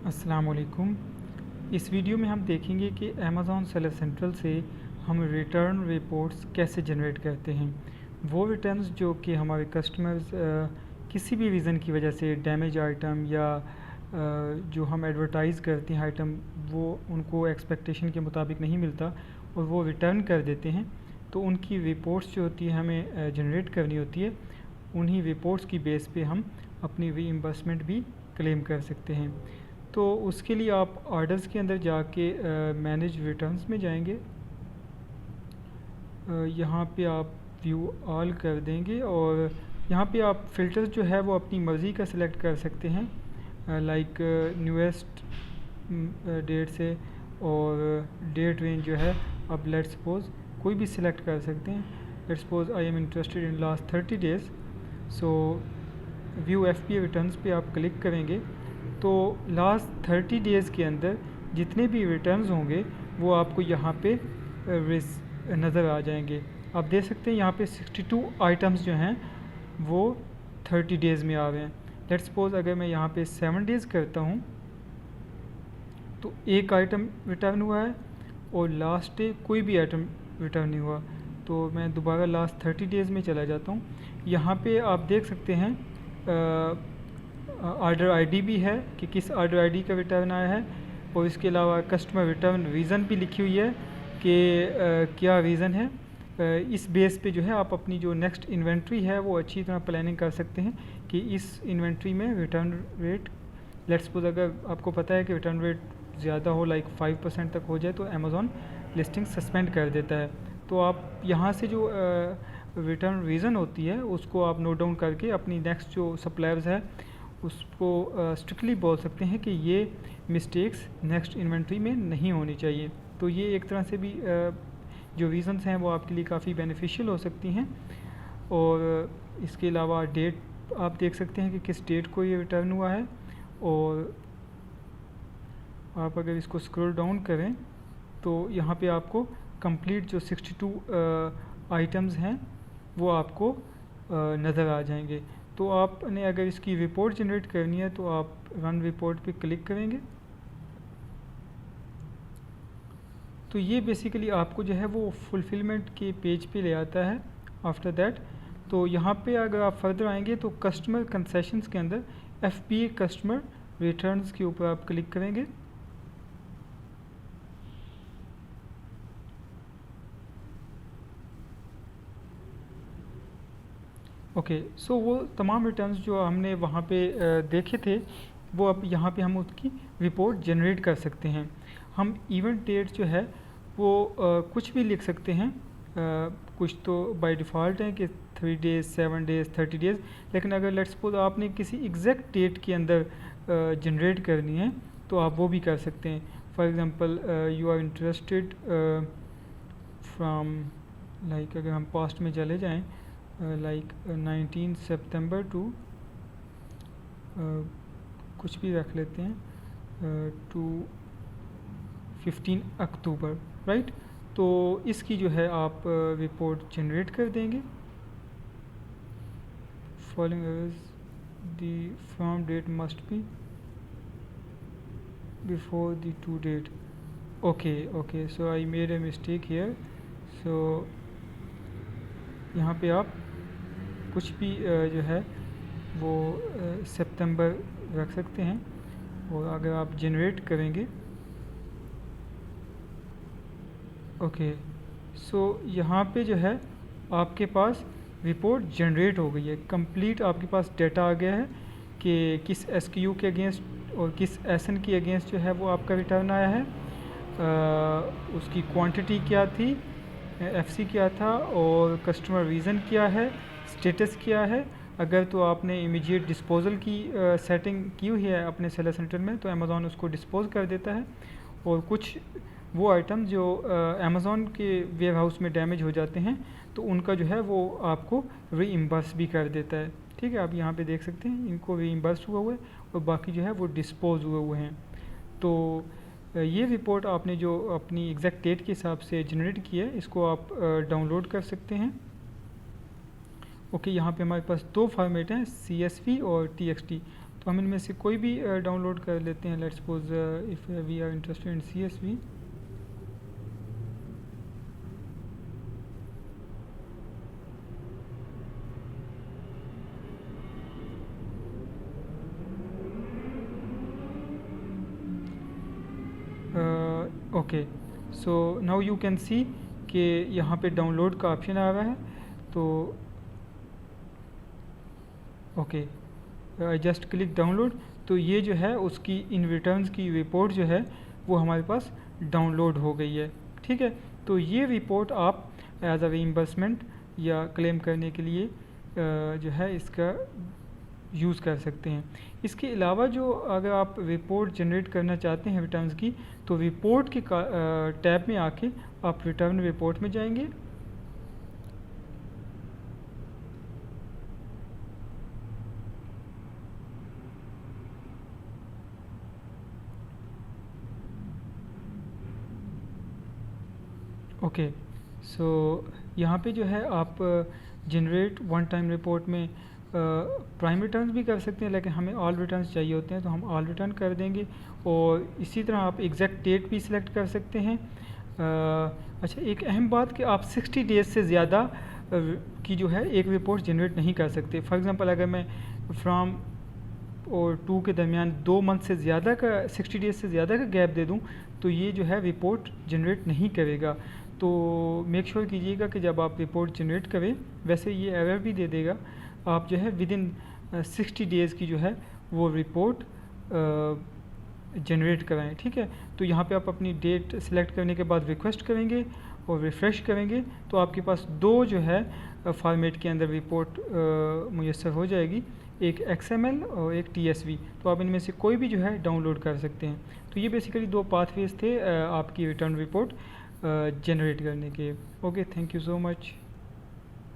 अस्सलाम वालेकुम। इस वीडियो में हम देखेंगे कि अमेज़ॉन सेलर सेंट्रल से हम रिटर्न रिपोर्ट्स कैसे जनरेट करते हैं। वो रिटर्न्स जो कि हमारे कस्टमर्स किसी भी रीज़न की वजह से डैमेज आइटम या जो हम एडवर्टाइज़ करते हैं आइटम वो उनको एक्सपेक्टेशन के मुताबिक नहीं मिलता और वो रिटर्न कर देते हैं, तो उनकी रिपोर्ट्स जो होती है हमें जनरेट करनी होती है। उन्हीं रिपोर्ट्स की बेस पे हम अपनी रीइंबर्समेंट भी क्लेम कर सकते हैं। तो उसके लिए आप ऑर्डर्स के अंदर जाके मैनेज रिटर्न्स में जाएंगे। यहाँ पे आप व्यू ऑल कर देंगे और यहाँ पे आप फ़िल्टर्स जो है वो अपनी मर्ज़ी का सिलेक्ट कर सकते हैं, लाइक न्यूएस्ट डेट से, और डेट रेंज जो है आप लेट्स सपोज कोई भी सिलेक्ट कर सकते हैं। Let's suppose I am interested in last 30 days. So view FPA returns पे आप क्लिक करेंगे तो लास्ट 30 डेज़ के अंदर जितने भी रिटर्न्स होंगे वो आपको यहाँ पे नज़र आ जाएंगे। आप देख सकते हैं यहाँ पे 62 आइटम्स जो हैं वो 30 डेज़ में आ रहे हैं। लेट्स सपोज अगर मैं यहाँ पे 7 डेज़ करता हूँ तो एक आइटम रिटर्न हुआ है और लास्ट डे कोई भी आइटम रिटर्न नहीं हुआ। तो मैं दोबारा लास्ट 30 डेज़ में चला जाता हूँ। यहाँ पे आप देख सकते हैं ऑर्डर आईडी भी है कि किस ऑर्डर आईडी का रिटर्न आया है, और इसके अलावा कस्टमर रिटर्न रीज़न भी लिखी हुई है कि क्या रीज़न है। इस बेस पे जो है आप अपनी जो नेक्स्ट इन्वेंट्री है वो अच्छी तरह प्लानिंग कर सकते हैं कि इस इन्वेंट्री में रिटर्न रेट, लेट्स सपोज अगर आपको पता है कि रिटर्न रेट ज़्यादा हो, लाइक 5% तक हो जाए, तो अमेज़ॉन लिस्टिंग सस्पेंड कर देता है। तो आप यहाँ से जो रिटर्न रीज़न होती है उसको आप नोट डाउन करके अपनी नेक्स्ट जो सप्लायर्स है उसको स्ट्रिक्टली बोल सकते हैं कि ये मिस्टेक्स नेक्स्ट इन्वेंट्री में नहीं होनी चाहिए। तो ये एक तरह से भी जो रीज़न्स हैं वो आपके लिए काफ़ी बेनिफिशियल हो सकती हैं। और इसके अलावा डेट आप देख सकते हैं कि किस डेट को ये रिटर्न हुआ है, और आप अगर इसको स्क्रॉल डाउन करें तो यहाँ पे आपको कंप्लीट जो 62 आइटम्स हैं वो आपको नज़र आ जाएंगे। तो आपने अगर इसकी रिपोर्ट जनरेट करनी है तो आप रन रिपोर्ट पे क्लिक करेंगे। तो ये बेसिकली आपको जो है वो फुलफिलमेंट के पेज पे ले आता है। आफ्टर दैट तो यहाँ पे अगर आप फर्दर आएंगे तो कस्टमर कंसेशंस के अंदर एफपीए कस्टमर रिटर्न्स के ऊपर आप क्लिक करेंगे। ओके, सो वो तमाम रिटर्न्स जो हमने वहाँ पे देखे थे वो अब यहाँ पे हम उसकी रिपोर्ट जनरेट कर सकते हैं। हम इवेंट डेट जो है वो कुछ भी लिख सकते हैं। कुछ तो बाय डिफ़ॉल्ट है कि 3 डेज़, 7 डेज़, 30 डेज़, लेकिन अगर लेट्स सपोज आपने किसी एग्जैक्ट डेट के अंदर जनरेट करनी है तो आप वो भी कर सकते हैं। For example you are interested from, like अगर हम पास्ट में चले जाएँ, लाइक 19 सितंबर टू कुछ भी रख लेते हैं टू 15 अक्टूबर, राइट। तो इसकी जो है आप रिपोर्ट जनरेट कर देंगे। Following the from date must be before the to date. Okay, so I made a mistake here. So यहाँ पे आप कुछ भी जो है वो सितंबर रख सकते हैं, और अगर आप जनरेट करेंगे, ओके, सो यहाँ पे जो है आपके पास रिपोर्ट जनरेट हो गई है। कंप्लीट आपके पास डाटा आ गया है कि किस एसक्यू के अगेंस्ट और किस एसएन के अगेंस्ट जो है वो आपका रिटर्न आया है, उसकी क्वांटिटी क्या थी, एफसी क्या था, और कस्टमर रीज़न क्या है, स्टेटस क्या है। अगर तो आपने इमीडिएट डिस्पोजल की सेटिंग की हुई है अपने सेलर सेंटर में तो अमेज़ॉन उसको डिस्पोज कर देता है, और कुछ वो आइटम जो अमेज़ॉन के वेयर हाउस में डैमेज हो जाते हैं तो उनका जो है वो आपको रीइम्बर्स भी कर देता है। ठीक है, आप यहाँ पे देख सकते हैं इनको रीइम्बर्स हुआ हुआ है और बाकी जो है वो डिस्पोज हुए हुए हैं। तो ये रिपोर्ट आपने जो अपनी एग्जैक्ट डेट के हिसाब से जनरेट की है इसको आप डाउनलोड कर सकते हैं। ओके, यहाँ पे हमारे पास दो फॉर्मेट हैं, CSV और TXT। तो हम इनमें से कोई भी डाउनलोड कर लेते हैं। Let's suppose if we are interested in CSV। Okay, so now you can see कि यहाँ पे डाउनलोड का ऑप्शन आ रहा है। तो okay, I just click download, तो ये जो है उसकी इन रिटर्न्स की रिपोर्ट जो है वो हमारे पास डाउनलोड हो गई है। ठीक है, तो ये रिपोर्ट आप एज अ रीइंबर्समेंट या क्लेम करने के लिए जो है इसका यूज़ कर सकते हैं। इसके अलावा जो अगर आप रिपोर्ट जनरेट करना चाहते हैं रिटर्न्स की, तो रिपोर्ट के टैब में आके आप रिटर्न रिपोर्ट में जाएंगे। ओके, सो यहाँ पे जो है आप जनरेट वन टाइम रिपोर्ट में प्राइम रिटर्न्स भी कर सकते हैं, लेकिन हमें ऑल रिटर्न्स चाहिए होते हैं तो हम ऑल रिटर्न कर देंगे। और इसी तरह आप एग्जैक्ट डेट भी सिलेक्ट कर सकते हैं। अच्छा, एक अहम बात कि आप 60 डेज़ से ज़्यादा की जो है एक रिपोर्ट जनरेट नहीं कर सकते। फॉर एग्ज़ाम्पल अगर मैं फ्राम और 2 के दरमियान 2 मंथ से ज़्यादा का 60 डेज़ से ज़्यादा का गैप दे दूं तो ये जो है रिपोर्ट जनरेट नहीं करेगा। तो मेक श्योर कीजिएगा कि जब आप रिपोर्ट जनरेट करें, वैसे ये एरर भी दे देगा, आप जो है विदिन 60 डेज़ की जो है वो रिपोर्ट जनरेट कराएं। ठीक है, तो यहाँ पे आप अपनी डेट सेलेक्ट करने के बाद रिक्वेस्ट करेंगे और रिफ़्रेश करेंगे तो आपके पास 2 जो है फॉर्मेट के अंदर रिपोर्ट मुयस्सर हो जाएगी, एक XML और एक TSV। तो आप इनमें से कोई भी जो है डाउनलोड कर सकते हैं। तो ये बेसिकली 2 पाथवेज थे आपकी रिटर्न रिपोर्ट जनरेट करने के। Okay, thank you so much.